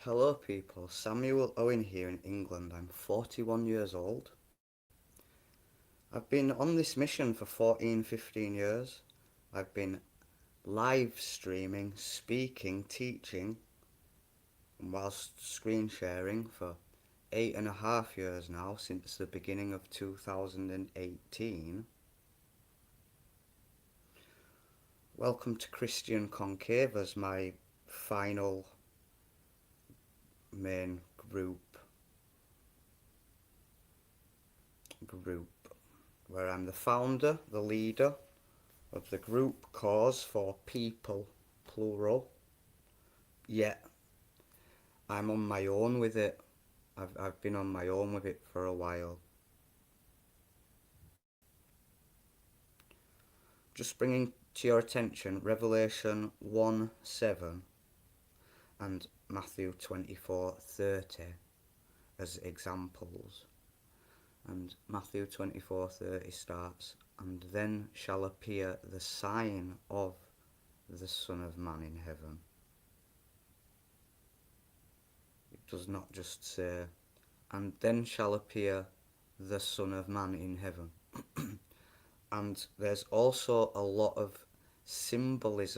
Hello, people. Samuel Owen here in England. I'm 41 years old. I've been on this mission for 14, 15 years. I've been live streaming, speaking, teaching, and whilst screen sharing for 8.5 years now, since the beginning of 2018. Welcome to Christian Concave as my final main group where I'm the founder, the leader of the group Cause for People, plural. Yet I'm on my own with it. I've been on my own with it for a while. Just bringing to your attention Revelation 1:7 and Matthew 24:30 as examples. And Matthew 24:30 starts, "And then shall appear the sign of the Son of Man in heaven." It does not just say, "And then shall appear the Son of Man in heaven." And there's also a lot of symbols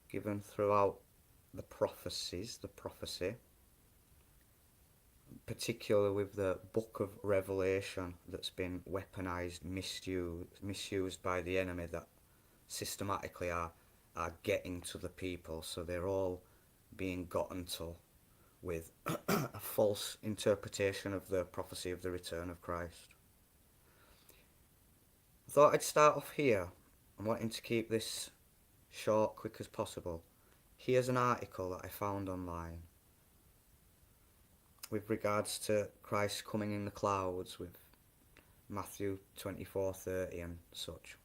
given throughout the prophecy, particularly with the book of Revelation that's been weaponized, misused by the enemy that systematically are getting to the people. So they're all being gotten to with a false interpretation of the prophecy of the return of Christ. I thought I'd start off here. I'm wanting to keep this short, quick as possible. Here's an article that I found online with regards to Christ coming in the clouds with Matthew 24:30 and such.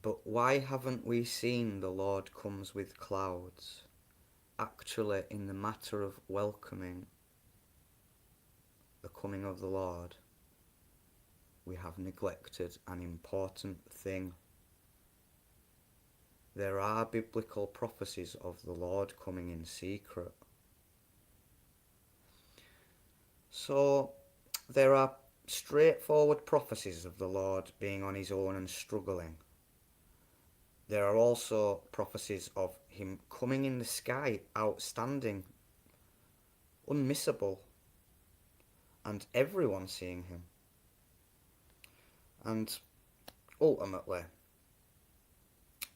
But why haven't we seen the Lord comes with clouds? Actually, in the matter of welcoming the coming of the Lord, we have neglected an important thing. There are biblical prophecies of the Lord coming in secret. So there are straightforward prophecies of the Lord being on his own and struggling. There are also prophecies of him coming in the sky, outstanding, unmissable, and everyone seeing him. And ultimately,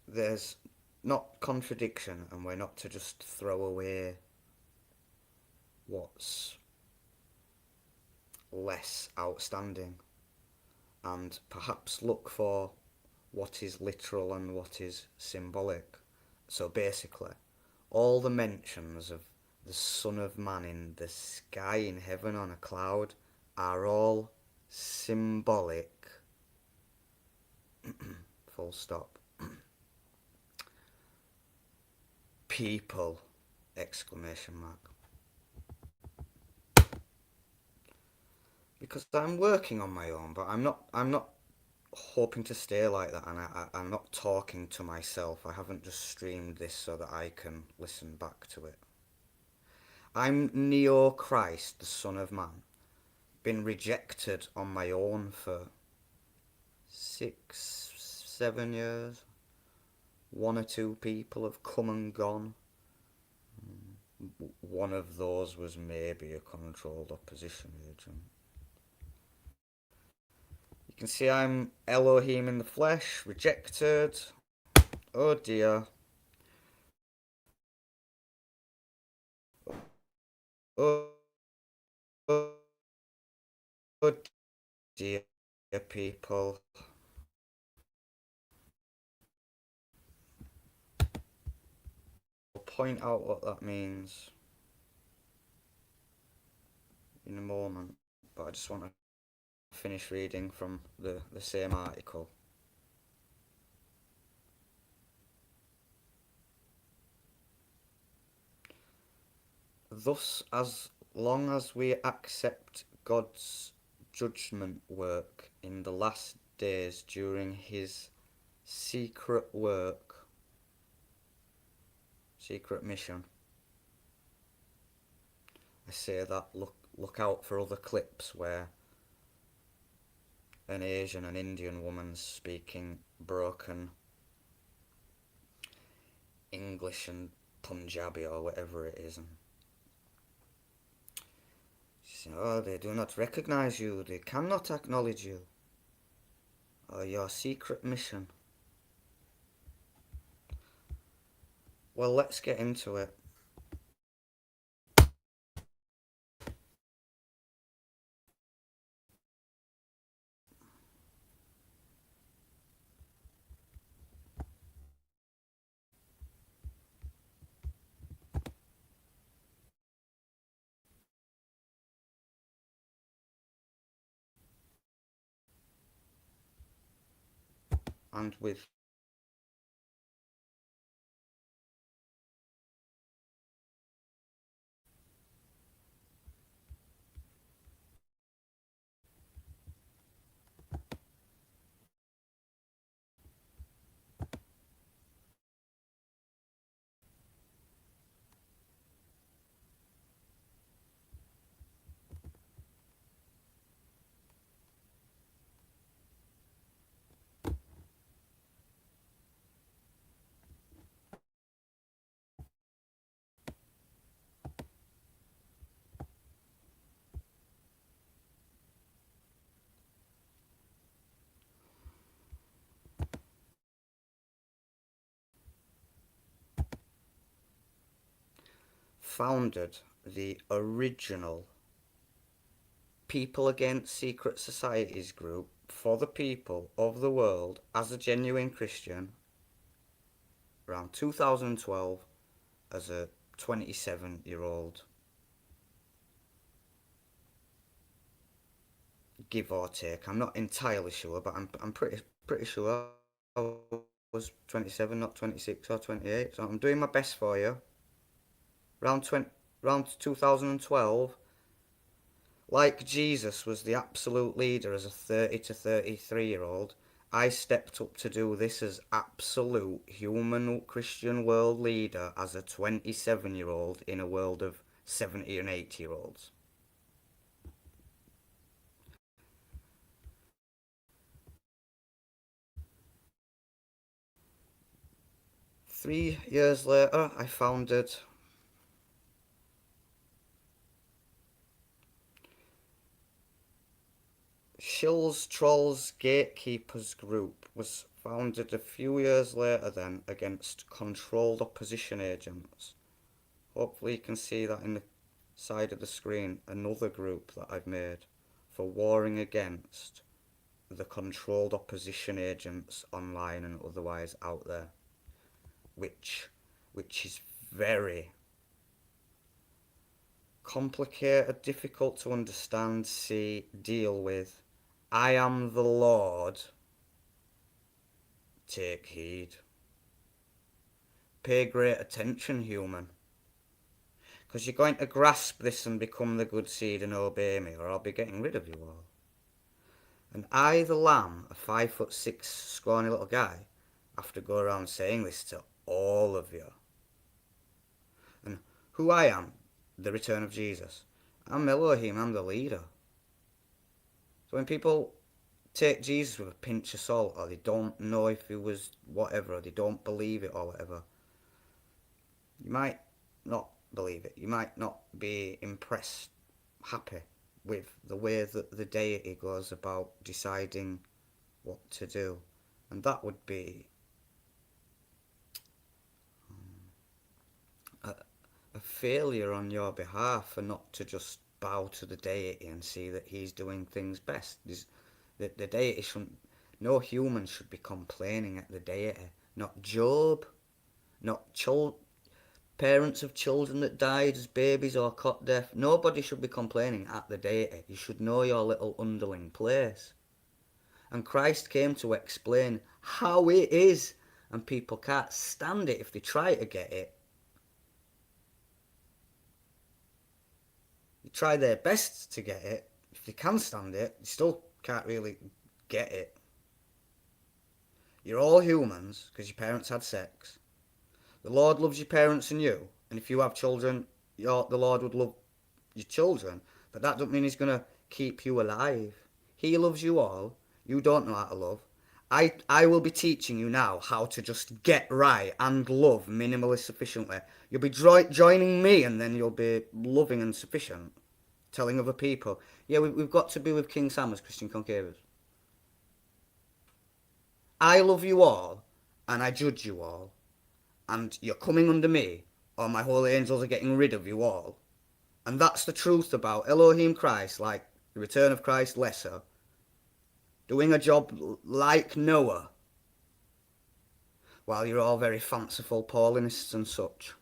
there's not contradiction, and we're not to just throw away what's less outstanding and perhaps look for what is literal and what is symbolic. So basically, all the mentions of the Son of Man in the sky in heaven on a cloud are all symbolic. Full stop. People! Exclamation mark. Because I'm working on my own, but I'm not hoping to stay like that, and I'm not talking to myself. I haven't just streamed this so that I can listen back to it. I'm Neo Christ, the Son of Man, been rejected on my own for 6, 7 years. One or two people have come and gone. One of those was maybe a controlled opposition agent. You can see I'm Elohim in the flesh, rejected. Oh dear. Oh, oh dear, people. I'll point out what that means in a moment, but I just want to finish reading from the same article. Thus, as long as we accept God's judgment work in the last days during his secret work, secret mission. I say that look out for other clips where an Asian and Indian woman's speaking broken English and Punjabi or whatever it is, and she said, "Oh, they do not recognize you. They cannot acknowledge you. Or your secret mission." Well, let's get into it. And with founded the original People Against Secret Societies group for the people of the world as a genuine Christian around 2012 as a 27-year-old, give or take. I'm not entirely sure, but I'm pretty sure I was 27, not 26 or 28. So I'm doing my best for you. Round 20, round 2012, like Jesus was the absolute leader as a 30 to 33-year-old, I stepped up to do this as absolute human Christian world leader as a 27-year-old in a world of 70 and 80-year-olds. 3 years later, I founded Shills Trolls Gatekeepers Group was founded a few years later then against controlled opposition agents. Hopefully you can see that in the side of the screen, another group that I've made for warring against the controlled opposition agents online and otherwise out there, which which is very complicated, difficult to understand, see, deal with. I am the Lord. Take heed. Pay great attention, human. Because you're going to grasp this and become the good seed and obey me, or I'll be getting rid of you all. And I, the lamb, a 5'6" scrawny little guy, have to go around saying this to all of you. And who I am, the return of Jesus. I'm Elohim, I'm the leader. So when people take Jesus with a pinch of salt, or they don't know if he was whatever, or they don't believe it or whatever, you might not believe it. You might not be impressed, happy with the way that the deity goes about deciding what to do. And that would be a, a failure on your behalf for not to just bow to the deity and see that he's doing things best. The deity shouldn't, no human should be complaining at the deity. Not Job, not parents of children that died as babies or cot deaf. Nobody should be complaining at the deity. You should know your little underling place. And Christ came to explain how it is, and people can't stand it if they try to get it. They try their best to get it, if you can stand it, you still can't really get it. You're all humans because your parents had sex. The Lord loves your parents and you, and if you have children, the Lord would love your children. But that doesn't mean He's gonna keep you alive. He loves you all. You don't know how to love. I will be teaching you now how to just get right and love minimally sufficiently. You'll be joining me, and then you'll be loving and sufficient. Telling other people, yeah, we've got to be with King Sam as Christian concavers. I love you all, and I judge you all, and you're coming under me, or my holy angels are getting rid of you all. And that's the truth about Elohim Christ, like the return of Christ lesser, doing a job like Noah, while you're all very fanciful Paulinists and such.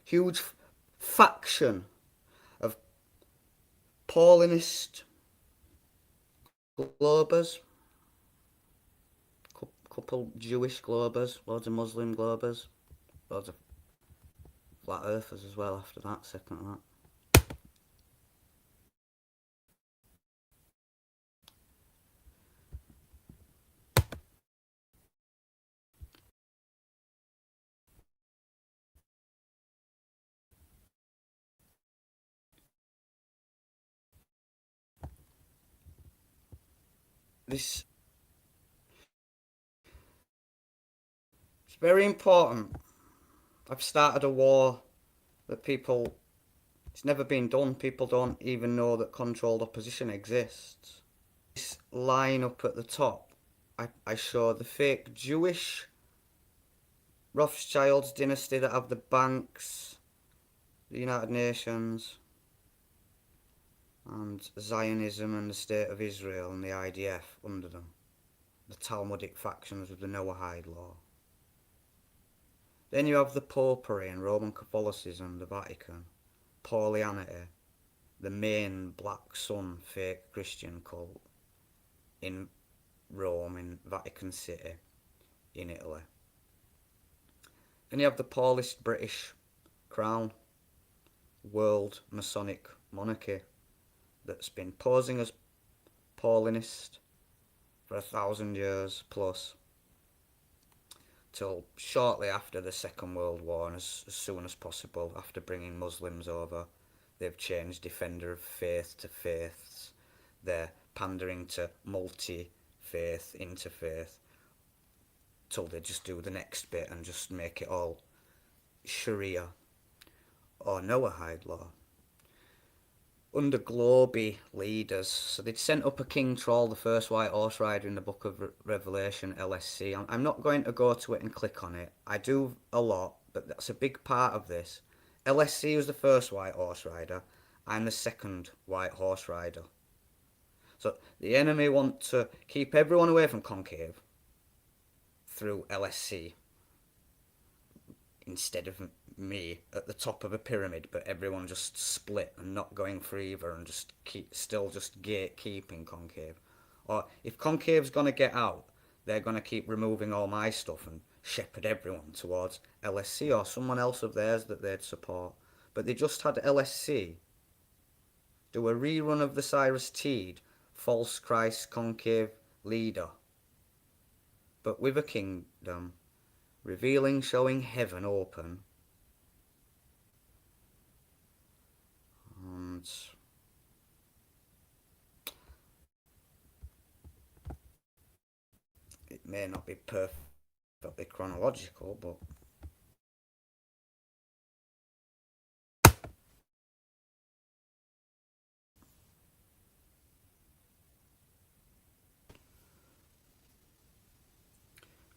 Huge faction of Paulinist globers, couple Jewish globers, loads of Muslim globers, loads of flat earthers as well after that, second to that. This is very important. I've started a war that people, it's never been done. People don't even know that controlled opposition exists. This line up at the top, I show the fake Jewish Rothschilds dynasty that have the banks, the United Nations, and Zionism and the State of Israel and the IDF under them. The Talmudic factions with the Noahide law. Then you have the Popery and Roman Catholicism, the Vatican, Paulianity, the main Black Sun fake Christian cult in Rome, in Vatican City, in Italy. Then you have the Paulist British Crown, world Masonic monarchy that's been posing as Paulinist for 1,000 years plus, till shortly after the Second World War, and as soon as possible after bringing Muslims over, they've changed defender of faith to faiths. They're pandering to multi-faith, interfaith, till they just do the next bit and just make it all Sharia or Noahide law. Under Globy leaders, so they'd sent up a King Troll, the first white horse rider in the Book of Revelation, LSC. I'm not going to go to it and click on it. I do a lot, but that's a big part of this. LSC was the first white horse rider. I'm the second white horse rider. So the enemy want to keep everyone away from concave through LSC instead of me at the top of a pyramid, but everyone just split and not going for either and just still just gatekeeping concave. Or if concave's gonna get out, they're gonna keep removing all my stuff and shepherd everyone towards LSC or someone else of theirs that they'd support. But they just had LSC do a rerun of the Cyrus Teed false Christ concave leader, but with a kingdom, revealing, showing heaven open, and it may not be perfectly chronological, but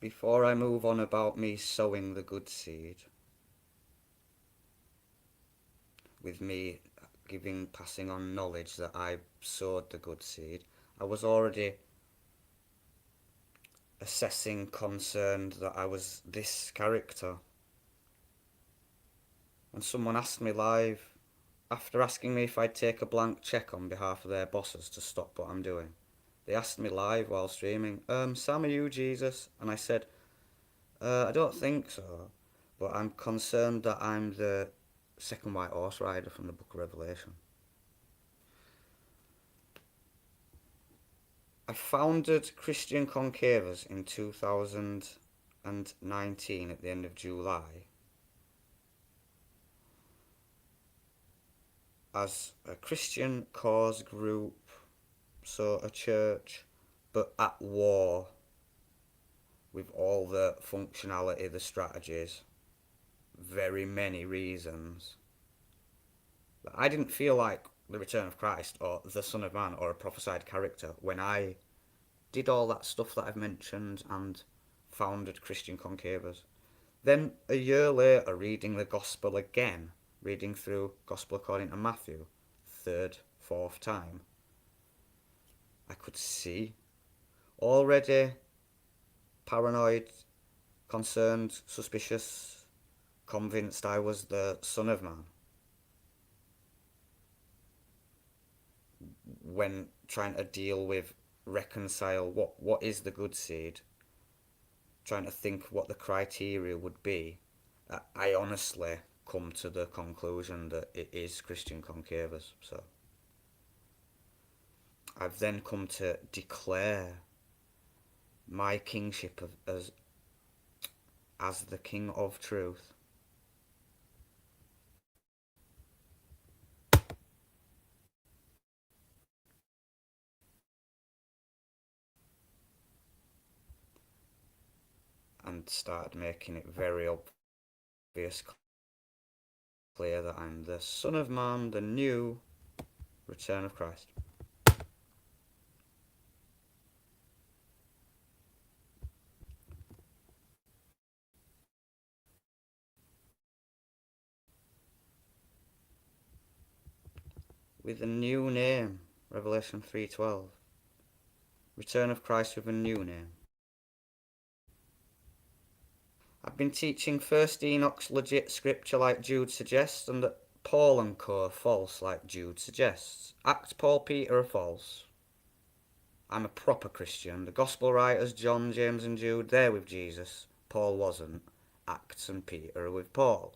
before I move on about me sowing the good seed, with me passing on knowledge that I sowed the good seed, I was already assessing, concerned that I was this character. And someone asked me live, after asking me if I'd take a blank cheque on behalf of their bosses to stop what I'm doing. They asked me live while streaming, Sam, are you Jesus? And I said, I don't think so, but I'm concerned that I'm the second white horse rider from the Book of Revelation. I founded Christian Concavers in 2019 at the end of July as a Christian cause group, so a church, but at war with all the functionality, the strategies, very many reasons. But I didn't feel like the return of Christ or the Son of Man or a prophesied character when I did all that stuff that I've mentioned and founded Christian Concavers. Then a year later, reading the Gospel again, reading through Gospel according to Matthew, third, fourth time, I could see already paranoid, concerned, suspicious, convinced I was the Son of Man when trying to deal with reconcile what is the good seed, trying to think what the criteria would be. I honestly come to the conclusion that it is Christian Concavers. So I've then come to declare my kingship as the King of Truth. And started making it very obvious, clear that I'm the Son of Man, the new return of Christ. With a new name, Revelation 3:12. Return of Christ with a new name. I've been teaching First Enoch's legit scripture like Jude suggests, and that Paul and co are false like Jude suggests. Acts, Paul, Peter are false. I'm a proper Christian. The Gospel writers, John, James, and Jude, they're with Jesus. Paul wasn't. Acts and Peter are with Paul.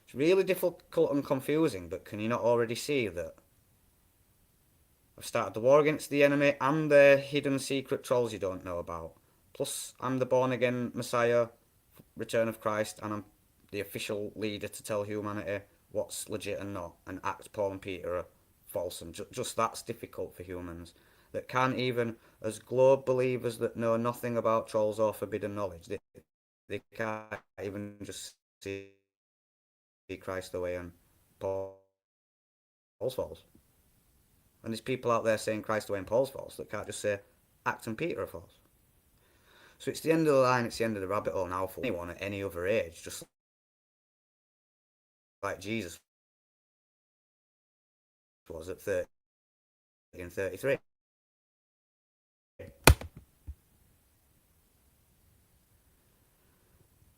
It's really difficult and confusing, but can you not already see that I've started the war against the enemy and their hidden secret trolls you don't know about? Plus, I'm the born again Messiah, return of Christ, and I'm the official leader to tell humanity what's legit and not. And Acts, Paul, and Peter are false, and just that's difficult for humans that can't even, as globe believers that know nothing about trolls or forbidden knowledge, they can't even just see Christ the way and Paul's false. And there's people out there saying Christ the way and Paul's false that can't just say Acts and Peter are false. So it's the end of the line, it's the end of the rabbit hole now for anyone at any other age, just like Jesus was at 30 and 33.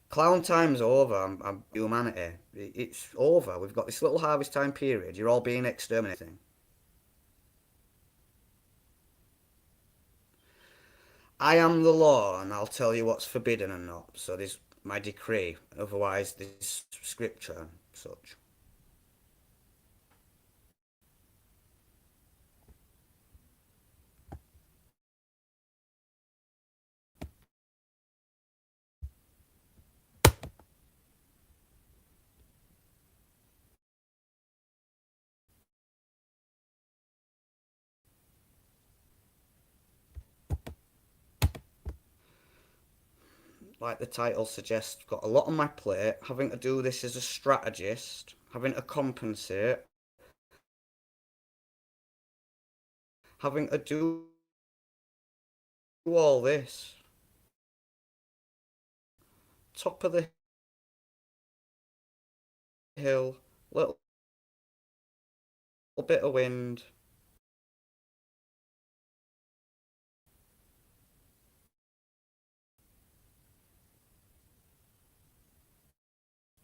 Clown time's over. I'm humanity. It's over. We've got this little harvest time period. You're all being exterminated. I am the law, and I'll tell you what's forbidden and not. So there's my decree. Otherwise, there's scripture and such. Like the title suggests, got a lot on my plate. Having to do this as a strategist, having to compensate, having to do all this. Top of the hill, little bit of wind,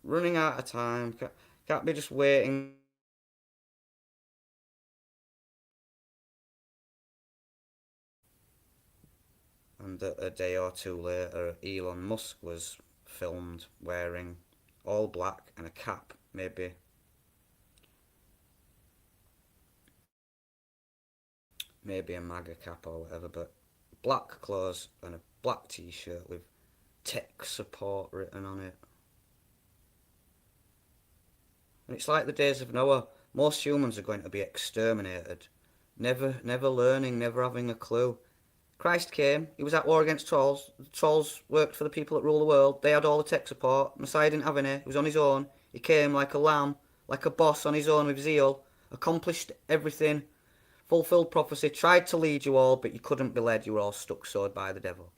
running out of time. Can't be just waiting. And a day or two later, Elon Musk was filmed wearing all black and a cap, maybe maybe a MAGA cap or whatever, but black clothes and a black t-shirt with tech support written on it. And it's like the days of Noah. Most humans are going to be exterminated. Never learning, never having a clue. Christ came, he was at war against trolls. The trolls worked for the people that rule the world. They had all the tech support. Messiah didn't have any. He was on his own. He came like a lamb, like a boss on his own with zeal. Accomplished everything. Fulfilled prophecy. Tried to lead you all, but you couldn't be led. You were all stuck sewed by the devil.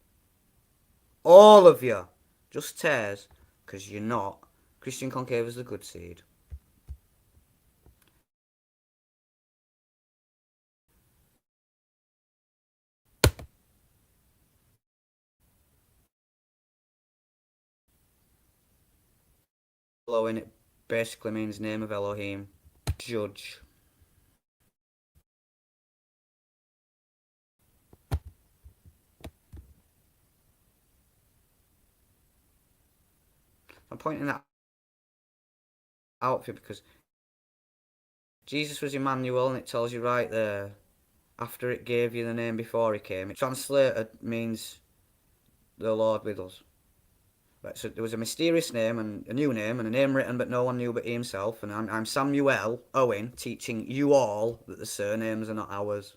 All of you. Just tears, because you're not. Christian Concave is the good seed. Elohim, it basically means name of Elohim. Judge. I'm pointing that out for you because Jesus was Emmanuel, and it tells you right there, after it gave you the name before he came. It translated means the Lord with us. Right, so there was a mysterious name and a new name and a name written but no one knew but he himself. And I'm Samuel Owen, teaching you all that the surnames are not ours.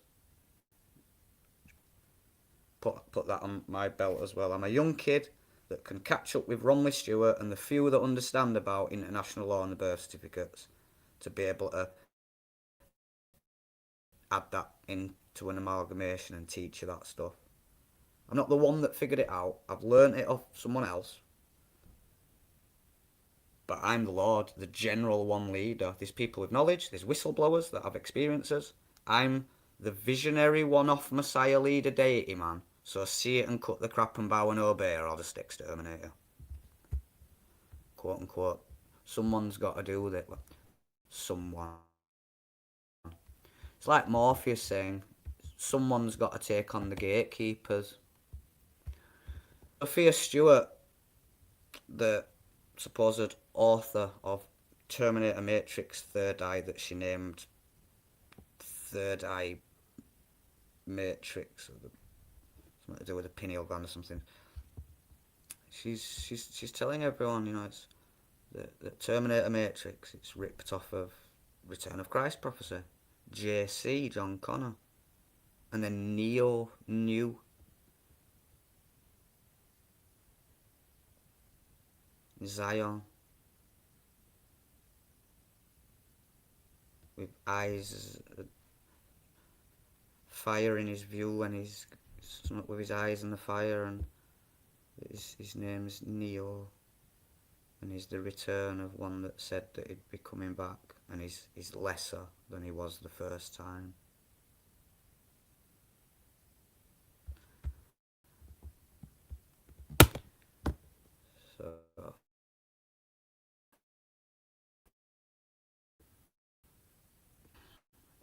Put that on my belt as well. I'm a young kid that can catch up with Romley Stewart and the few that understand about international law and the birth certificates to be able to add that into an amalgamation and teach you that stuff. I'm not the one that figured it out. I've learnt it off someone else. But I'm the Lord, the general one leader. There's people with knowledge, there's whistleblowers that have experiences. I'm the visionary one-off Messiah leader deity man. So see it and cut the crap and bow and obey or I'll just exterminate you. Quote unquote. Someone's got to do with it. Someone. It's like Morpheus saying, someone's got to take on the gatekeepers. Sophia Stewart, the supposed author of Terminator Matrix Third Eye that she named Third Eye Matrix, or something to do with a pineal gland or something. She's telling everyone, it's the Terminator Matrix. It's ripped off of Return of Christ prophecy. JC John Connor, and then Neo New Zion with eyes, fire in his view, and he's with his eyes in the fire, and his name's Neo, and he's the return of one that said that he'd be coming back, and he's lesser than he was the first time. So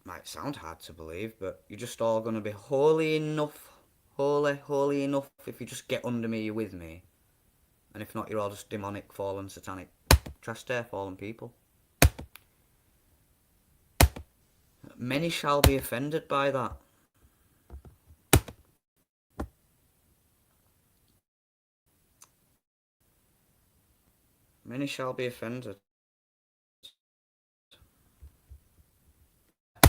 might sound hard to believe, but you're just all going to be holy enough, holy enough. If you just get under me, you're with me. And if not, you're all just demonic, fallen, satanic, trash tear, fallen people. Many shall be offended by that. Many shall be offended.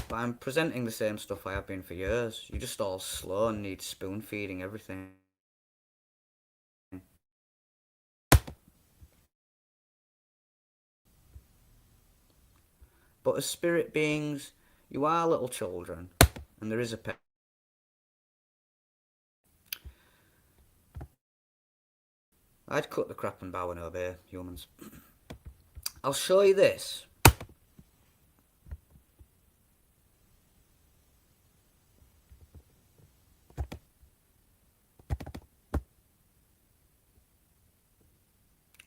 But I'm presenting the same stuff I have been for years. You're just all slow and need spoon feeding everything. But as spirit beings, you are little children, and there is a pet. I'd cut the crap and bow and obey humans. I'll show you this.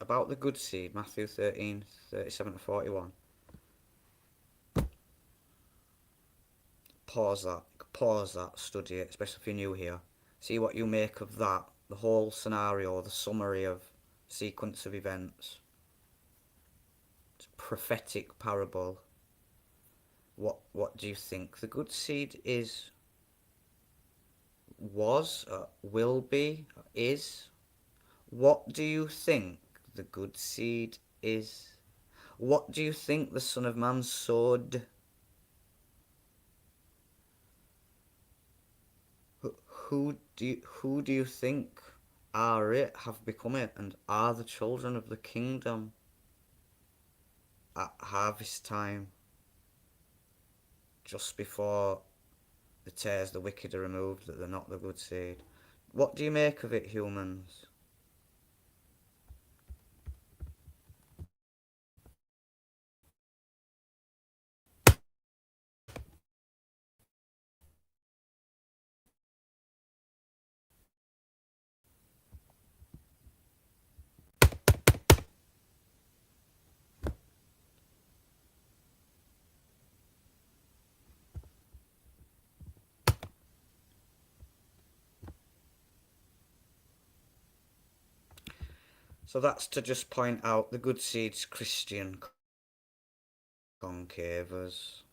About the good seed, Matthew 13:37-41. Pause that, study it, especially if you're new here. See what you make of that, the whole scenario, the summary of sequence of events. It's a prophetic parable. What do you think the good seed is? was, will be, is. What do you think the good seed is? What do you think the Son of Man sowed? Who do you think are it, have become it, and are the children of the kingdom at harvest time, just before the tares, the wicked are removed, that they're not the good seed? What do you make of it, humans? So that's to just point out the good seed's Christian concavers.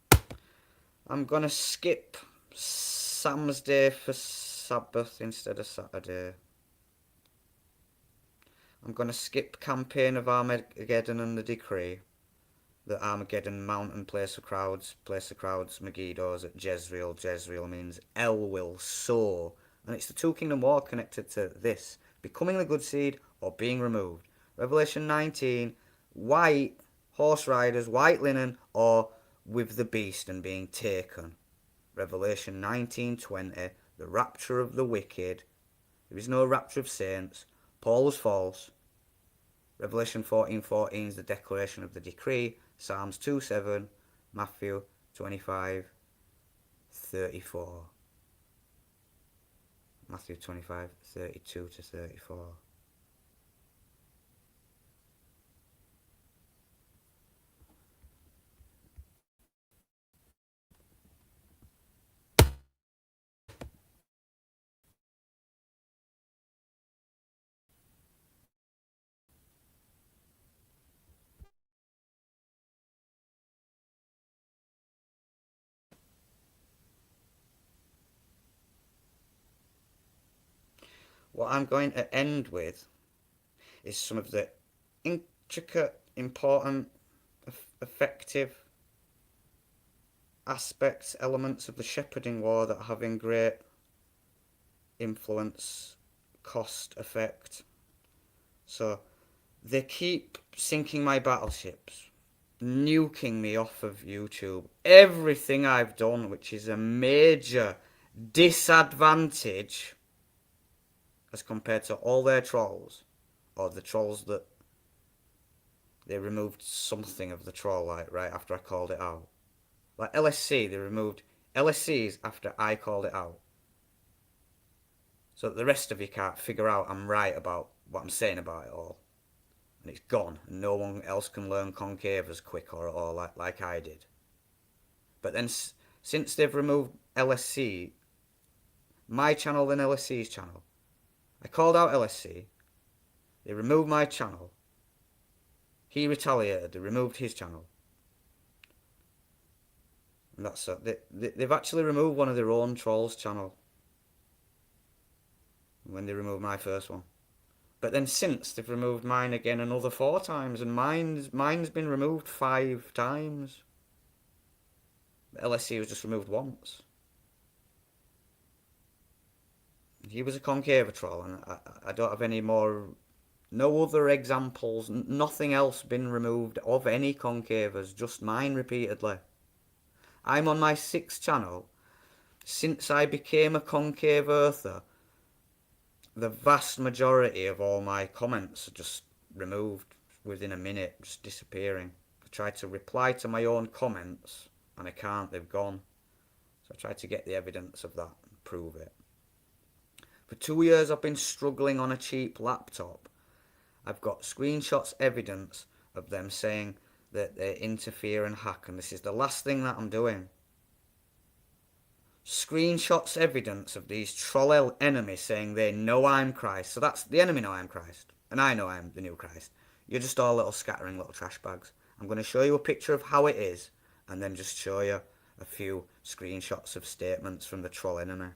I'm gonna skip Sam's Day for Sabbath instead of Saturday. I'm gonna skip Campaign of Armageddon and the Decree. The Armageddon mountain place of crowds, Megiddo's at Jezreel. Jezreel means El will sow. And it's the two kingdom war connected to this becoming the good seed or being removed. Revelation 19, white horse riders, white linen, or with the beast and being taken. Revelation 19:20, the rapture of the wicked. There is no rapture of saints. Paul was false. Revelation 14:14 is the declaration of the decree. Psalms 2:7, Matthew 25:34. Matthew 25:32 to 34. What I'm going to end with is some of the intricate, important, effective aspects, elements of the shepherding war that are having great influence, cost, effect. So they keep sinking my battleships, nuking me off of YouTube. Everything I've done, which is a major disadvantage as compared to all their trolls, or the trolls that they removed something of the troll like right after I called it out. Like LSC, they removed LSCs after I called it out. So that the rest of you can't figure out I'm right about what I'm saying about it all. And it's gone, and no one else can learn concave as quick or like I did. But then since they've removed LSC, my channel and LSC's channel, I called out LSC, they removed my channel, he retaliated, they removed his channel. And that's they've actually removed one of their own trolls' channel when they removed my first one. But then since they've removed mine again another 4 times, and mine's been removed 5 times. LSC was just removed once. He was a concave troll, and I don't have any more. No other examples. Nothing else been removed of any concavers. Just mine repeatedly. I'm on my 6th channel. Since I became a concave earther, the vast majority of all my comments are just removed within a minute, just disappearing. I tried to reply to my own comments and I can't, they've gone. So I tried to get the evidence of that and prove it. For 2 years I've been struggling on a cheap laptop. I've got screenshots, evidence of them saying that they interfere and hack, and this is the last thing that I'm doing. Screenshots, evidence of these troll enemies saying they know I'm Christ. So that's the enemy know I'm Christ, and I know I'm the new Christ. You're just all little scattering little trash bags. I'm going to show you a picture of how it is, and then just show you a few screenshots of statements from the troll enemy.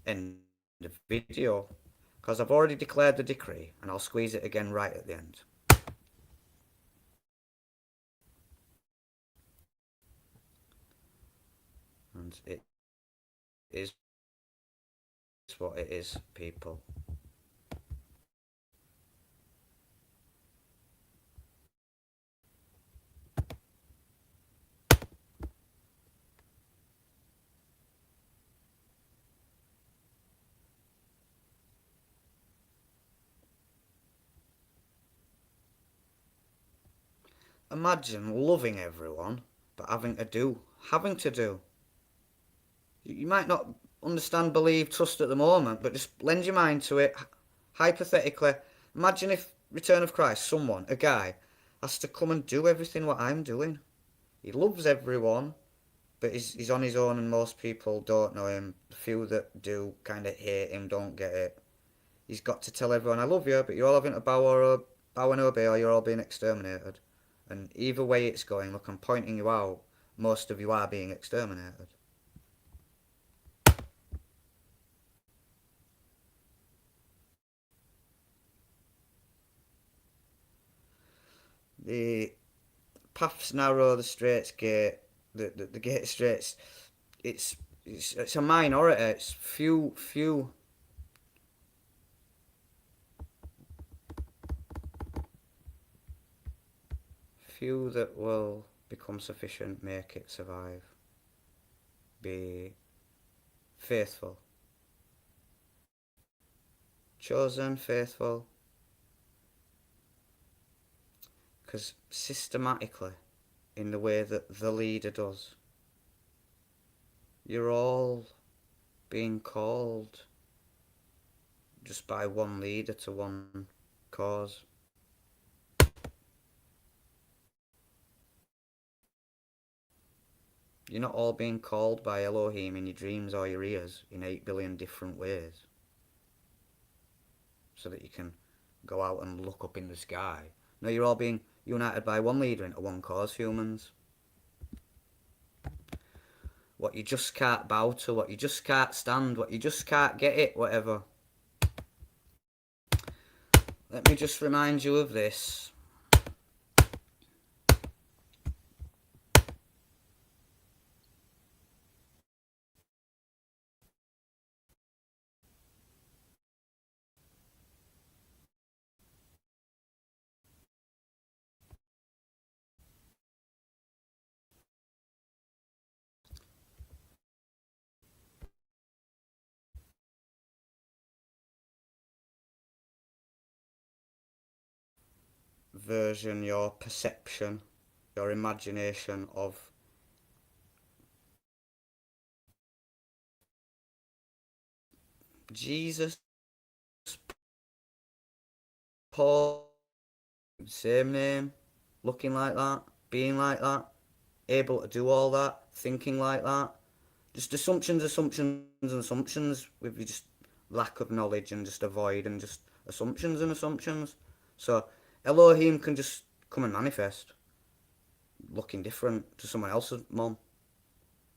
End of video. Because I've already declared the decree, and I'll squeeze it again right at the end. And it is what it is, people. Imagine loving everyone, but having to do. You might not understand, believe, trust at the moment, but just lend your mind to it. Hypothetically, imagine if Return of Christ, someone, a guy, has to come and do everything what I'm doing. He loves everyone, but he's on his own, and most people don't know him. The few that do kind of hate him, don't get it. He's got to tell everyone, I love you, but you're all having to bow and obey, or you're all being exterminated. And either way it's going, look, I'm pointing you out. Most of you are being exterminated. The path's narrow, the straight's gate. The gate straight's. It's, it's a minority. It's few that will become sufficient, make it survive. Be faithful, chosen, faithful. Because systematically, in the way that the leader does, you're all being called just by one leader to one cause. You're not all being called by Elohim in your dreams or your ears in 8 billion different ways so that you can go out and look up in the sky. No, you're all being united by one leader into one cause, humans. What you just can't bow to, what you just can't stand, what you just can't get it, whatever. Let me just remind you of this. Version, your perception, your imagination of Jesus, Paul, same name, looking like that, being like that, able to do all that, thinking like that. Just assumptions, assumptions, and assumptions with just lack of knowledge and just avoid and just assumptions and assumptions. So Elohim can just come and manifest looking different to someone else's mum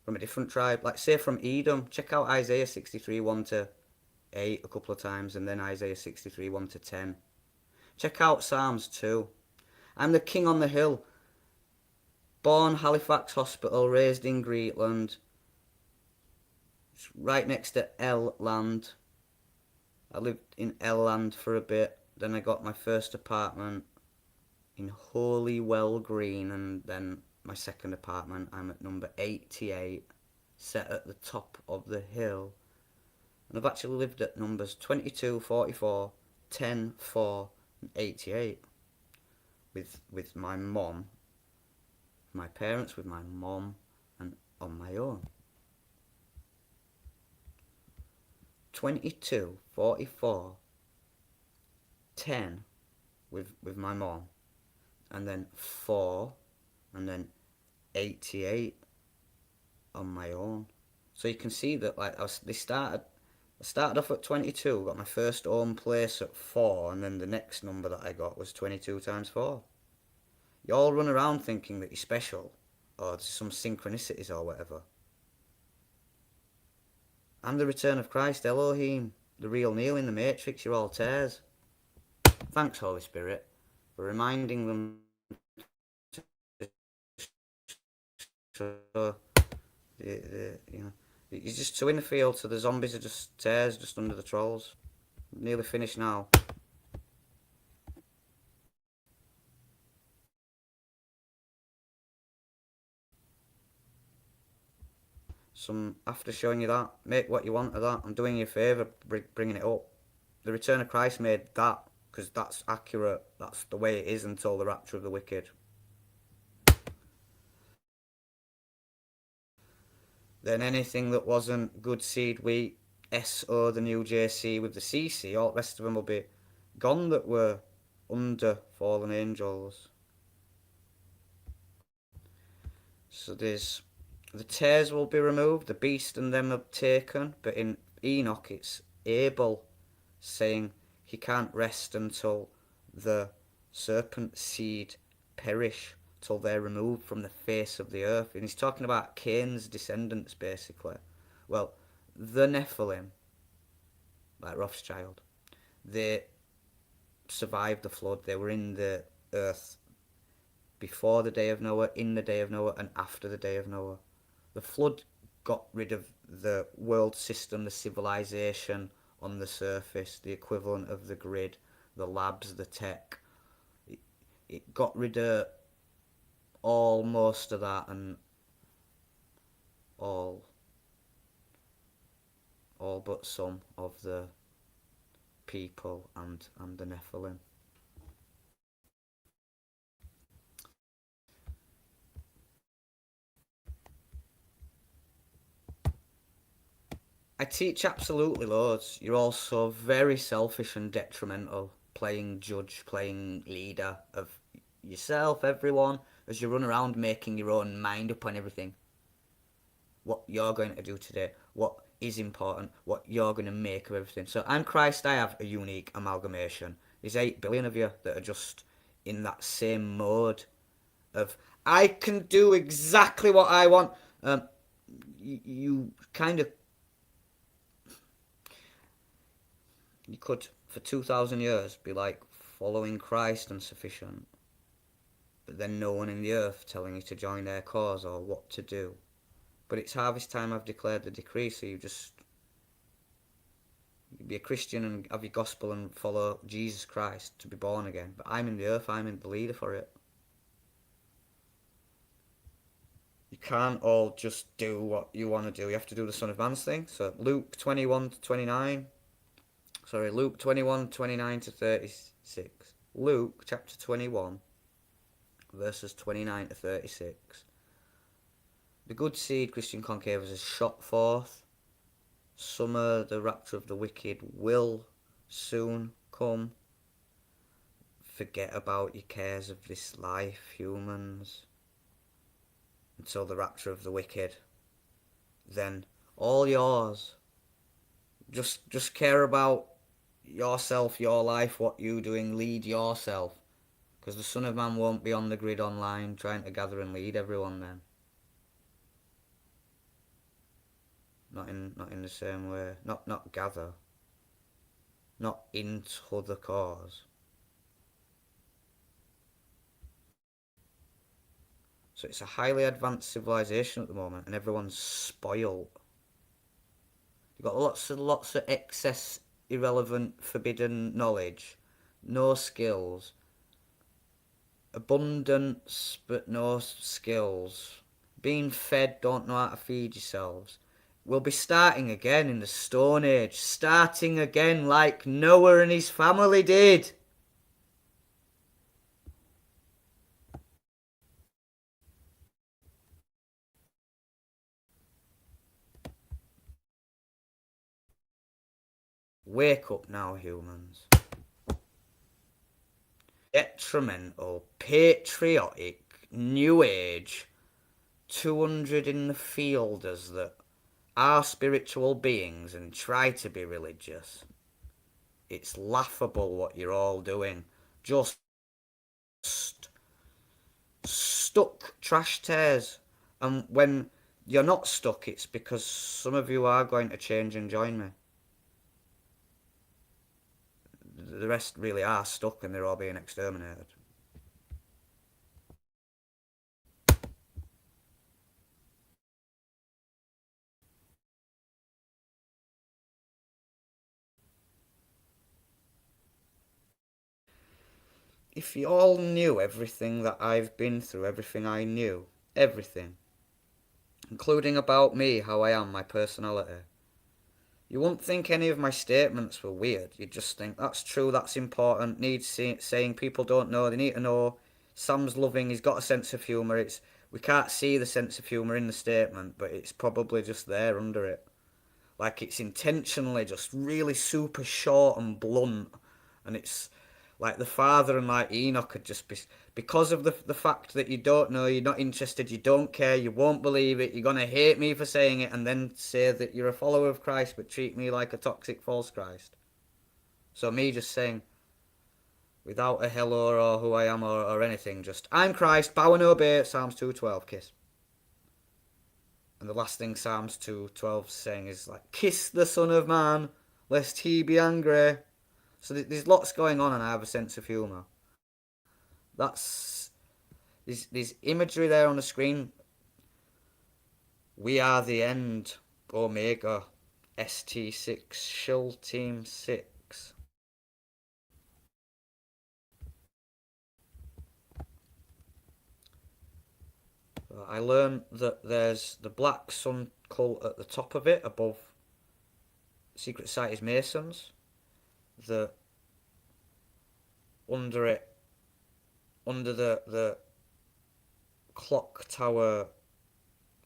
from a different tribe. Like say from Edom. Check out Isaiah 63 1 to 8 a couple of times and then Isaiah 63 1 to 10. Check out Psalms 2. I'm the king on the hill. Born Halifax Hospital, raised in Greetland. It's right next to L Land. I lived in L Land for a bit. Then I got my first apartment in Holywell Green, and then my second apartment. I'm at number 88, set at the top of the hill. And I've actually lived at numbers 22, 44, 10, 4, and 88 with my mom, my parents, with my mom, and on my own. 22, 44, 10 with my mom, and then 4, and then 88 on my own. So you can see that like I started off at 22, got my first own place at 4, and then the next number that I got was 22 times 4. You all run around thinking that you're special, or there's some synchronicities or whatever. I'm the return of Christ, Elohim, the real Neil in the Matrix. You're all tears. Thanks, Holy Spirit, for reminding them to, you know, you're just too in the field, so the zombies are just tears just under the trolls. Nearly finished now. Some after showing you that, make what you want of that. I'm doing you a favour, bringing it up. The return of Christ made that because that's accurate. That's the way it is until the rapture of the wicked. Then anything that wasn't good seed wheat, SO, the new JC with the CC, all the rest of them will be gone that were under fallen angels. So there's the tares will be removed, the beast and them are taken, but in Enoch it's Abel saying he can't rest until the serpent seed perish, till they're removed from the face of the earth. And he's talking about Cain's descendants basically. Well, the Nephilim, like Rothschild, they survived the flood. They were in the earth before the day of Noah, in the day of Noah, and after the day of Noah. The flood got rid of the world system, the civilization on the surface, the equivalent of the grid, the labs, the tech. It, it got rid of all most of that and all all but some of the people and the Nephilim. I teach absolutely loads. You're also very selfish and detrimental, playing judge, playing leader of yourself, everyone, as you run around making your own mind up on everything. What you're going to do today, what is important, what you're going to make of everything. So I'm Christ, I have a unique amalgamation. There's 8 billion of you that are just in that same mode of, I can do exactly what I want. You kind of You could, for 2,000 years, be like following Christ and sufficient, but then no one in the earth telling you to join their cause or what to do. But it's harvest time, I've declared the decree, so you be a Christian and have your gospel and follow Jesus Christ to be born again. But I'm in the earth, I'm in the leader for it. You can't all just do what you want to do. You have to do the Son of Man's thing. So Luke 21 to 29. Sorry, Luke 21, 29 to 36. Luke chapter 21, verses 29 to 36. The good seed, Christian Concavers, has shot forth. Summer, the rapture of the wicked, will soon come. Forget about your cares of this life, humans, until the rapture of the wicked. Then all yours. Just care about yourself, your life, what you doing. Lead yourself, because the Son of Man won't be on the grid online trying to gather and lead everyone. Then, not in the same way. Not gather. Not into the cause. So it's a highly advanced civilization at the moment, and everyone's spoiled. You've got lots of excess, irrelevant, forbidden knowledge, no skills, abundance but no skills, being fed, don't know how to feed yourselves. We'll be starting again in the Stone Age, starting again like Noah and his family did. Wake up now, humans. Detrimental, patriotic, new age, 200 in the fielders that are spiritual beings and try to be religious. It's laughable what you're all doing. Just stuck trash tears. And when you're not stuck, it's because some of you are going to change and join me. The rest really are stuck and they're all being exterminated. If you all knew everything that I've been through, everything I knew, everything, including about me, how I am, my personality, you wouldn't think any of my statements were weird. You'd just think, that's true, that's important, needs saying, people don't know, they need to know. Sam's loving, he's got a sense of humour. We can't see the sense of humour in the statement, but it's probably just there under it. Like it's intentionally just really super short and blunt, and it's like the father and like Enoch could just be because of the fact that you don't know, you're not interested, you don't care, you won't believe it, you're gonna hate me for saying it, and then say that you're a follower of Christ but treat me like a toxic false Christ. So me just saying without a hello or who I am or anything, just I'm Christ, bow and obey, Psalms 2:12, kiss. And the last thing Psalms 2:12 is saying is like, kiss the Son of Man, lest he be angry. So there's lots going on, and I have a sense of humour. That's there's imagery there on the screen. We are the end, Omega, ST6, Shill Team 6. I learned that there's the Black Sun cult at the top of it, above Secret Society's Masons. The under it, under the clock tower,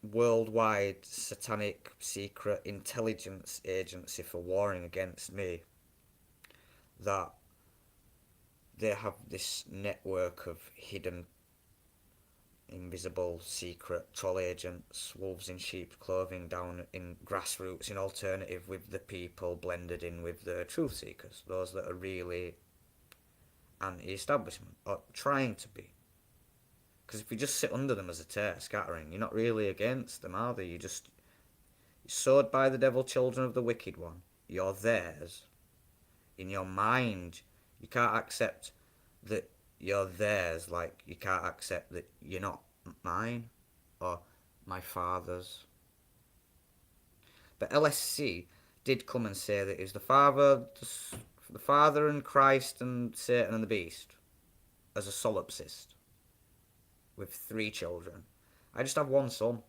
worldwide satanic secret intelligence agency for warring against me, that they have this network of hidden, invisible, secret troll agents, wolves in sheep's clothing, down in grassroots, in alternative with the people, blended in with the truth seekers, those that are really anti-establishment, or trying to be. Because if you just sit under them as a tear scattering, you're not really against them, are they? You're sowed by the devil, children of the wicked one. You're theirs. In your mind, you can't accept that you're theirs, like you can't accept that you're not mine or my father's. But LSC did come and say that it was the Father and Christ and Satan and the Beast as a solipsist with 3 children. I just have one son.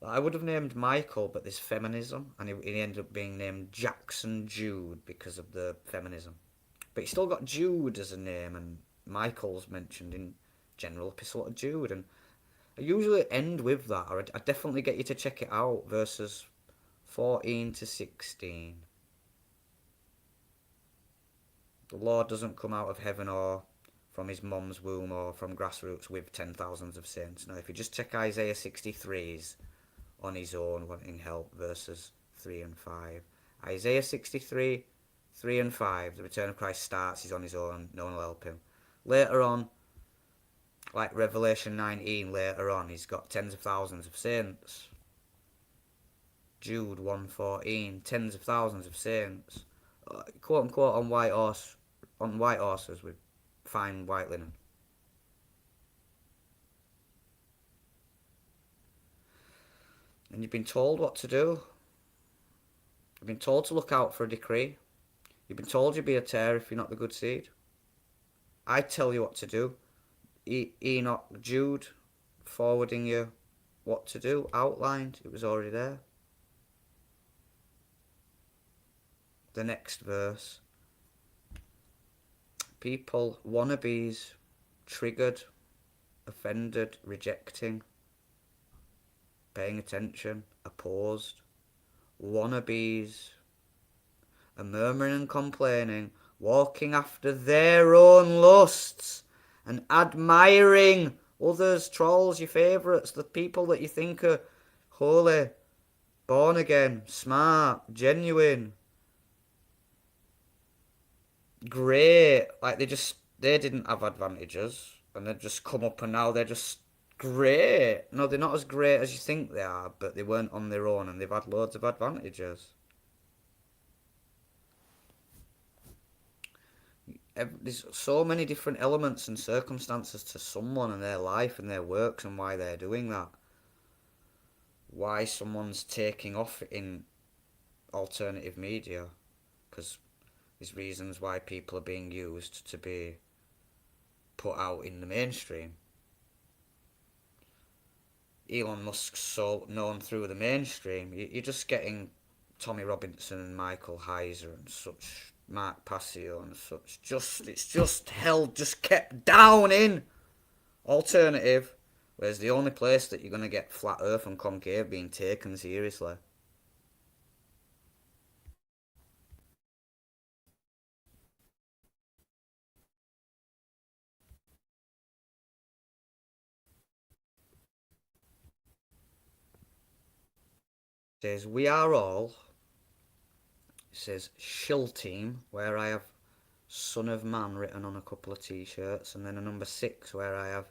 I would have named Michael, but there's feminism, and he ended up being named Jackson Jude because of the feminism. But he still got Jude as a name, and Michael's mentioned in General Epistle of Jude, and I usually end with that, or I definitely get you to check it out, verses 14 to 16. The Lord doesn't come out of heaven or from his mum's womb or from grassroots with 10,000s of saints. Now, if you just check Isaiah 63's on his own wanting help, verses 3 and 5. Isaiah 63, 3 and 5, the return of Christ starts, he's on his own, no one will help him. Later on, like Revelation 19, later on, he's got tens of thousands of saints. Jude 1:14, tens of thousands of saints, quote unquote, on white horses with fine white linen. And you've been told what to do. You've been told to look out for a decree. You've been told you'll be a tear if you're not the good seed. I tell you what to do. Enoch, Jude, forwarding you what to do, outlined. It was already there. The next verse. People, wannabes, triggered, offended, rejecting, paying attention, opposed, wannabes, are murmuring and complaining, walking after their own lusts, and admiring others, trolls, your favourites, the people that you think are holy, born again, smart, genuine, great. Like they didn't have advantages, and they've just come up and now they're just great. No, they're not as great as you think they are, but they weren't on their own and they've had loads of advantages. There's so many different elements and circumstances to someone and their life and their works and why they're doing that. Why someone's taking off in alternative media. Because there's reasons why people are being used to be put out in the mainstream. Elon Musk's so known through the mainstream. You're just getting Tommy Robinson and Michael Heiser and such, Mark Passio and such. It's just held, just kept down in alternative. Whereas the only place that you're going to get flat Earth and concave being taken seriously. It says we are all. It says shill team where I have Son of Man written on a couple of t-shirts, and then a number 6 where I have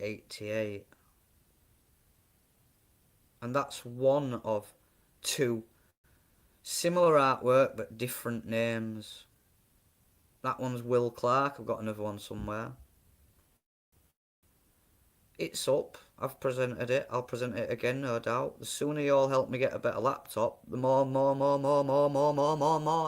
88. And that's one of two similar artwork but different names. That one's Will Clark. I've got another one somewhere. It's up. I've presented it. I'll present it again, no doubt. The sooner you all help me get a better laptop, the more,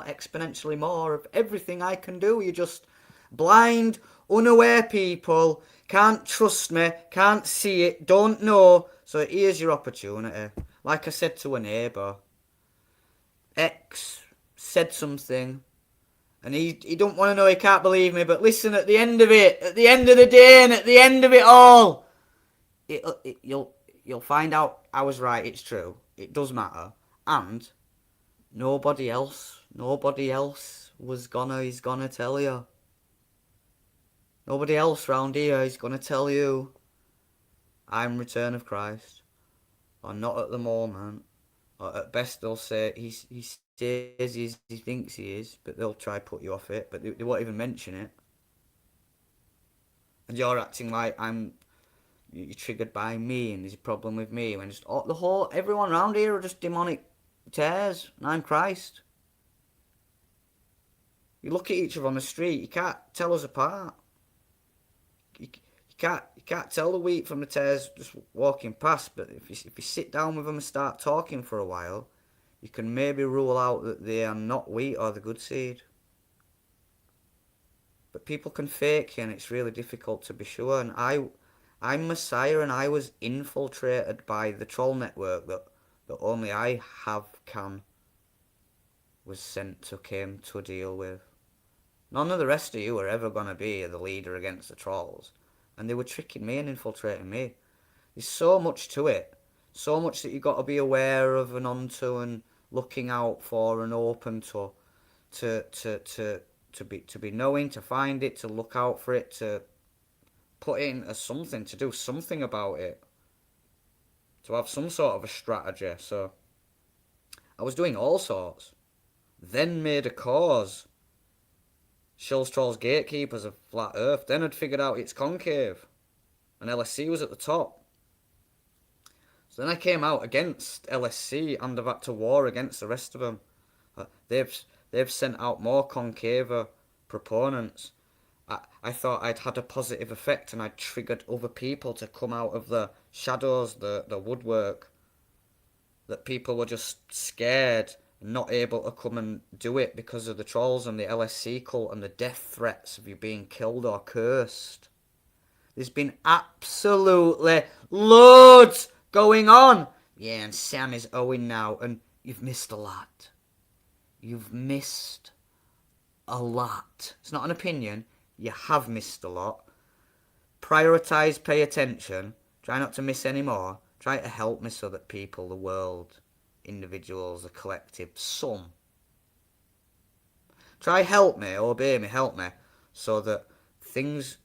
exponentially more of everything I can do. You're just blind, unaware people, can't trust me, can't see it, don't know. So here's your opportunity. Like I said to a neighbour, X said something, and he don't want to know, he can't believe me, but listen, at the end of it, at the end of the day, and at the end of it all, you'll find out I was right. It's true. It does matter, and nobody else is gonna tell you. Nobody else round here is gonna tell you I'm Return of Christ, or not at the moment. Or at best they'll say he says he thinks he is, but they'll try put you off it, but they won't even mention it. And you're acting like you're triggered by me and there's a problem with me when just everyone around here are just demonic tears and I'm Christ. You look at each other on the street, you can't tell us apart. You can't tell the wheat from the tares just walking past, but if you sit down with them and start talking for a while, you can maybe rule out that they are not wheat or the good seed. But people can fake you and it's really difficult to be sure. And I'm Messiah and I was infiltrated by the troll network that only I was sent to came to deal with. None of the rest of you are ever going to be the leader against the trolls. And they were tricking me and infiltrating me. There's so much to it. So much that you've got to be aware of and onto and looking out for and open to be knowing, to find it, to look out for it, to put in as something, to do something about it. To have some sort of a strategy. So I was doing all sorts. Then made a cause. Shills Trolls Gatekeepers of Flat Earth. Then I'd figured out it's concave. And LSC was at the top. So then I came out against LSC and I've had to war against the rest of them. They've sent out more concave proponents. I thought I'd had a positive effect and I'd triggered other people to come out of the shadows, the woodwork. That people were just scared, not able to come and do it because of the trolls and the LSC cult and the death threats of you being killed or cursed. There's been absolutely loads going on. Yeah, and Sam is Owen now, and you've missed a lot. You've missed a lot. It's not an opinion. You have missed a lot. Prioritise, pay attention. Try not to miss any more. Try to help me so that people, the world, individuals, the collective, some. Try help me, obey me, help me, so that things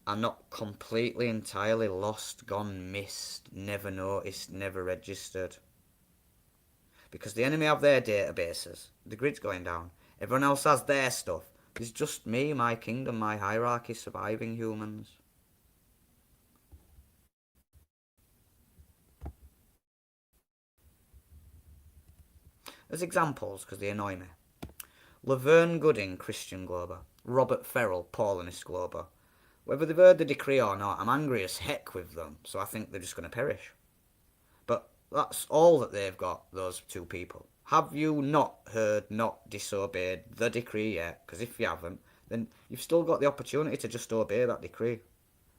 are not completely, entirely lost, gone, missed, never noticed, never registered. Because the enemy have their databases. The grid's going down. Everyone else has their stuff. There's just me, my kingdom, my hierarchy, surviving humans. As examples, because they annoy me. Laverne Gooding, Christian Glober. Robert Ferrell, Paulinist Glober. Whether they've heard the decree or not, I'm angry as heck with them, so I think they're just going to perish. But that's all that they've got, those two people. Have you not heard, not disobeyed the decree yet? Because if you haven't, then you've still got the opportunity to just obey that decree.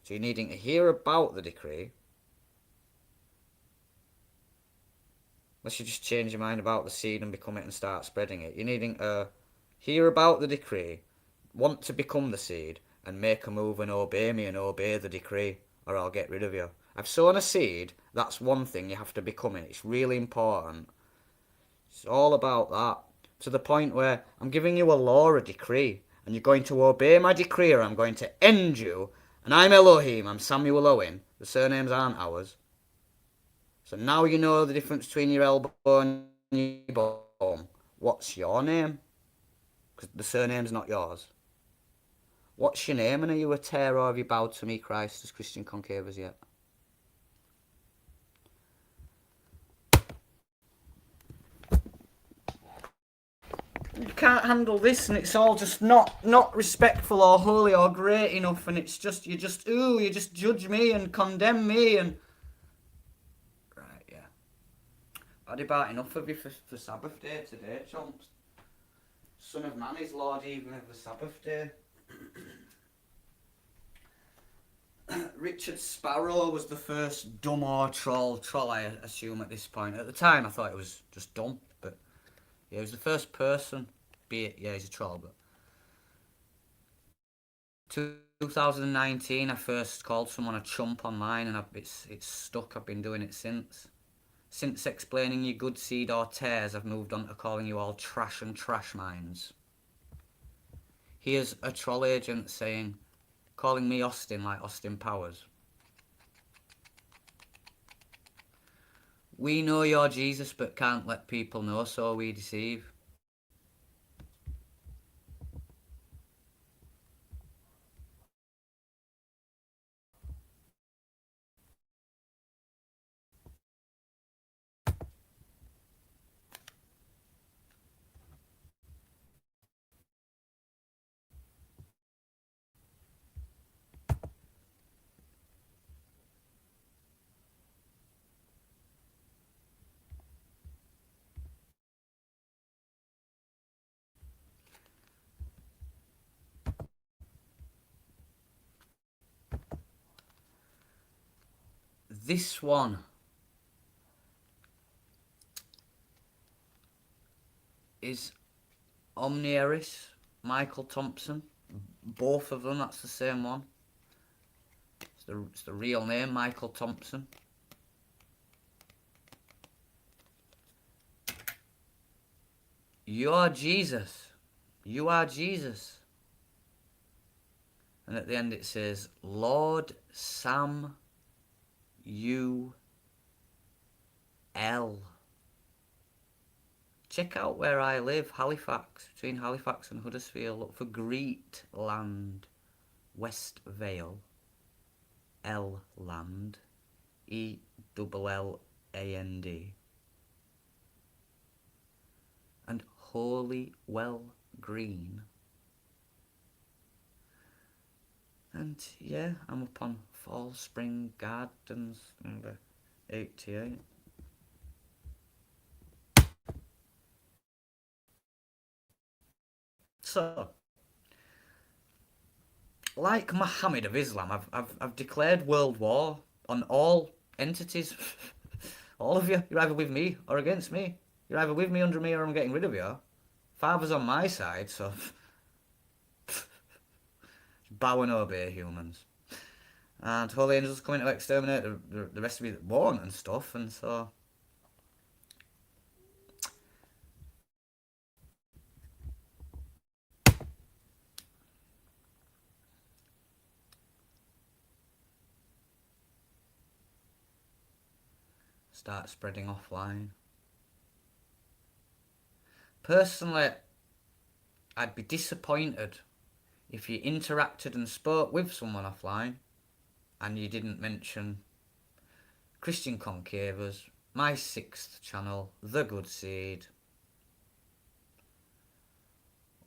So you're needing to hear about the decree, unless you just change your mind about the seed and become it and start spreading it. You're needing to hear about the decree, want to become the seed, and make a move and obey me and obey the decree, or I'll get rid of you. I've sown a seed, that's one thing you have to become it. It's really important. It's all about that. To the point where I'm giving you a law, a decree, and you're going to obey my decree or I'm going to end you. And I'm Elohim, I'm Samuel Owen. The surnames aren't ours. So now you know the difference between your elbow and your bum. What's your name? Because the surname's not yours. What's your name, and are you a terror, or have you bowed to me, Christ, as Christian concavers yet? You can't handle this, and it's all just not respectful or holy or great enough, and it's just you just judge me and condemn me and right, yeah. I'd about enough of you for Sabbath day today, chumps. Son of Man is Lord even of the Sabbath day. Richard Sparrow was the first dumb or troll, I assume at this point. At the time, I thought it was just dumb, but yeah, he was the first person. Be it, yeah, he's a troll, but 2019, I first called someone a chump online, and it's stuck. I've been doing it since. Since explaining you good seed or tares, I've moved on to calling you all trash and trash minds. Here's a troll agent saying, calling me Austin like Austin Powers. We know you're Jesus, but can't let people know, so we deceive. This one is Omnieris, Michael Thompson. Both of them, that's the same one. It's the real name, Michael Thompson. You are Jesus. You are Jesus. And at the end it says, Lord Sam U L. Check out where I live, Halifax, between Halifax and Huddersfield. Look for Greet Land, West Vale, L Land, ELLAND, and Holywell Green. And yeah, I'm up on Fall Spring Gardens, number 88. So, like Muhammad of Islam, I've declared world war on all entities. All of you. You're either with me or against me. You're either with me, under me, or I'm getting rid of you. Father's on my side, so bow and obey, humans. And holy angels coming to exterminate the rest of you that won't and stuff, and so start spreading offline. Personally, I'd be disappointed if you interacted and spoke with someone offline and you didn't mention Christian Concavers, my sixth channel, The Good Seed,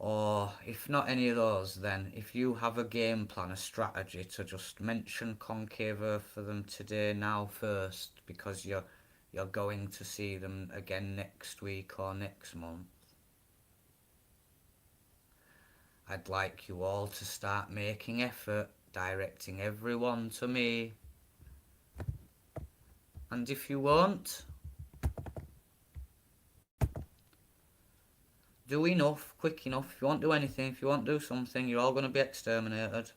Or if not any of those, then if you have a game plan, a strategy to just mention concave Earth for them today now first, because you're going to see them again next week or next month. I'd like you all to start making effort, directing everyone to me. And if you won't, do enough, quick enough. If you won't do anything, if you won't do something, you're all going to be exterminated.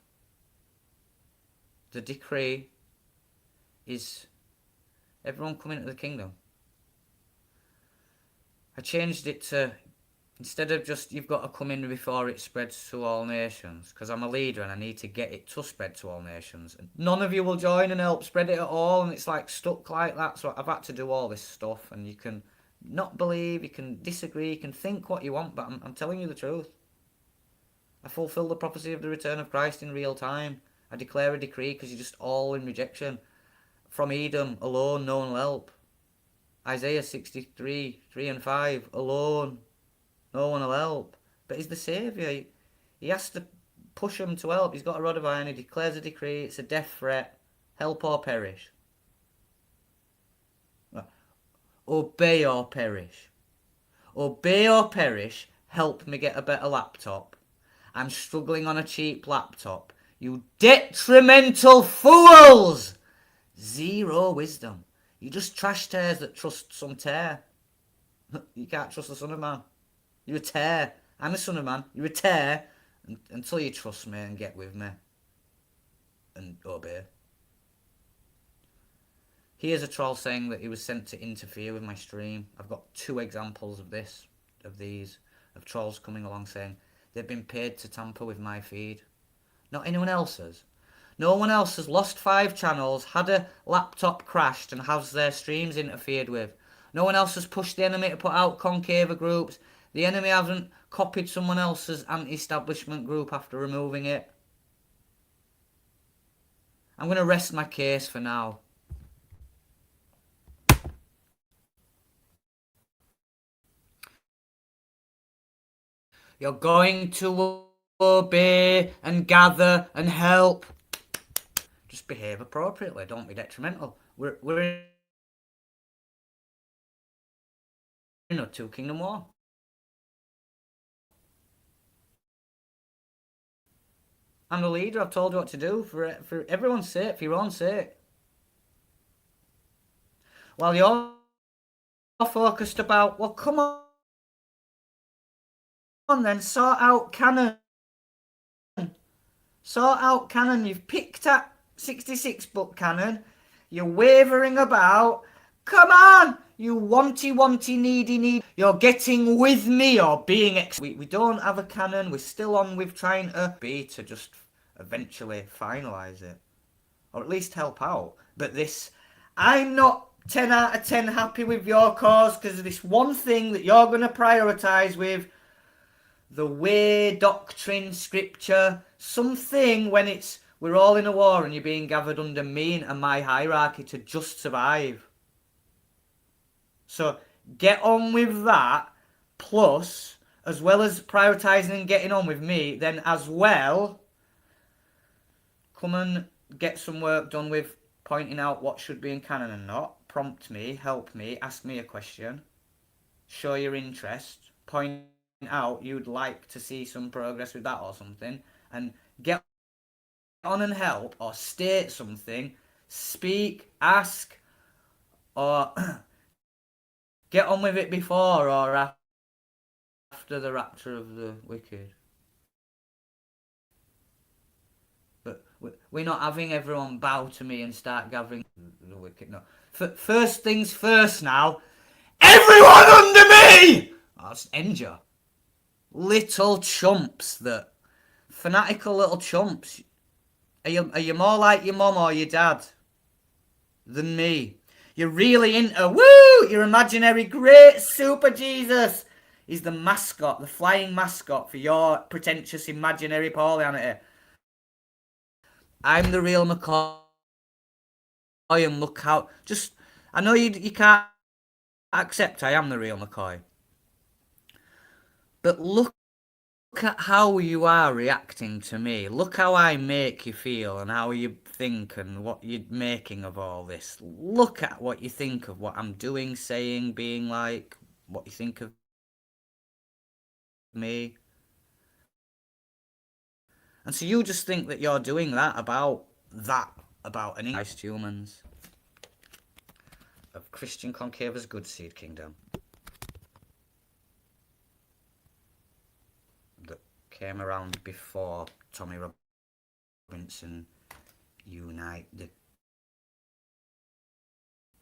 The decree is everyone come into the kingdom. I changed it to, instead of just you've got to come in before it spreads to all nations, because I'm a leader and I need to get it to spread to all nations. And none of you will join and help spread it at all, and it's like stuck like that. So I've had to do all this stuff, and you can not believe, you can disagree, you can think what you want, but I'm telling you the truth. I fulfil the prophecy of the return of Christ in real time. I declare a decree because you're just all in rejection. From Edom alone, no one will help. Isaiah 63, 3 and 5, alone, no one will help. But he's the saviour. He has to push them to help. He's got a rod of iron. He declares a decree. It's a death threat. Help or perish. Obey or perish. Obey or perish. Help me get a better laptop. I'm struggling on a cheap laptop. You detrimental fools! Zero wisdom. You just trash tares that trust some tear. You can't trust the Son of Man. You're a tear. I'm the Son of Man. You're a tear. Until you trust me and get with me and obey. Here's a troll saying that he was sent to interfere with my stream. I've got 2 examples of this, of trolls coming along saying they've been paid to tamper with my feed. Not anyone else's. No one else has lost 5 channels, had a laptop crashed, and has their streams interfered with. No one else has pushed the enemy to put out concave groups. The enemy hasn't copied someone else's anti-establishment group after removing it. I'm going to rest my case for now. You're going to obey and gather and help. Just behave appropriately. Don't be detrimental. We're in a 2 kingdom war. I'm the leader. I've told you what to do for everyone's sake, for your own sake. While you're focused about, well, come on then, sort out Canon. Sort out Canon. You've picked at 66 book Canon. You're wavering about. Come on, you wanty, needy. You're getting with me or being we don't have a Canon. We're still on with trying to be to just eventually finalise it. Or at least help out. But this, I'm not 10 out of 10 happy with your cause because of this one thing that you're going to prioritise with the way doctrine, scripture, something when it's we're all in a war and you're being gathered under me and my hierarchy to just survive. So get on with that, plus, as well as prioritising and getting on with me, then as well, come and get some work done with pointing out what should be in canon and not. Prompt me, help me, ask me a question, show your interest, point out you'd like to see some progress with that or something, and get on and help or state something, speak, ask, or get on with it before or after the rapture of the wicked. But we're not having everyone bow to me and start gathering the wicked. No. First things first now. Everyone under me! Oh, that's Enja. Little chumps that. Fanatical little chumps. Are you more like your mum or your dad than me? You're really into, woo, your imaginary great super Jesus. He's the mascot, the flying mascot for your pretentious imaginary Paulianity. I'm the real McCoy and look out. Just, I know you can't accept I am the real McCoy. But look at how you are reacting to me. Look how I make you feel and how you think and what you're making of all this. Look at what you think of what I'm doing, saying, being like, what you think of me. And so you just think that you're doing about any Christ humans of Christian Concave's Good Seed Kingdom that came around before Tommy Robinson Unite the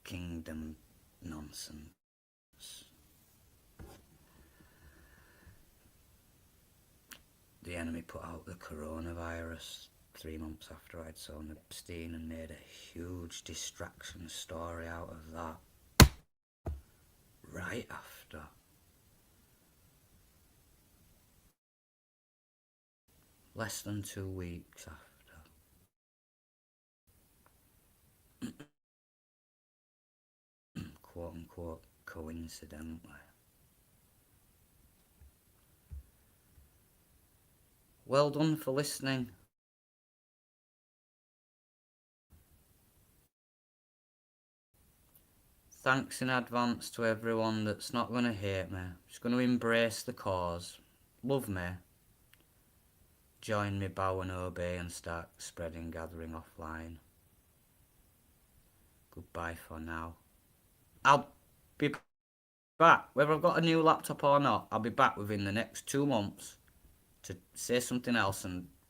Kingdom nonsense. The enemy put out the coronavirus 3 months after I'd sown Epstein and made a huge distraction story out of that. Right after. Less than 2 weeks after. Quote unquote coincidentally. Well done for listening. Thanks in advance to everyone that's not going to hate me. Just going to embrace the cause. Love me. Join me, bow and obey and start spreading, gathering offline. Goodbye for now. I'll be back. Whether I've got a new laptop or not, I'll be back within the next 2 months to say something else and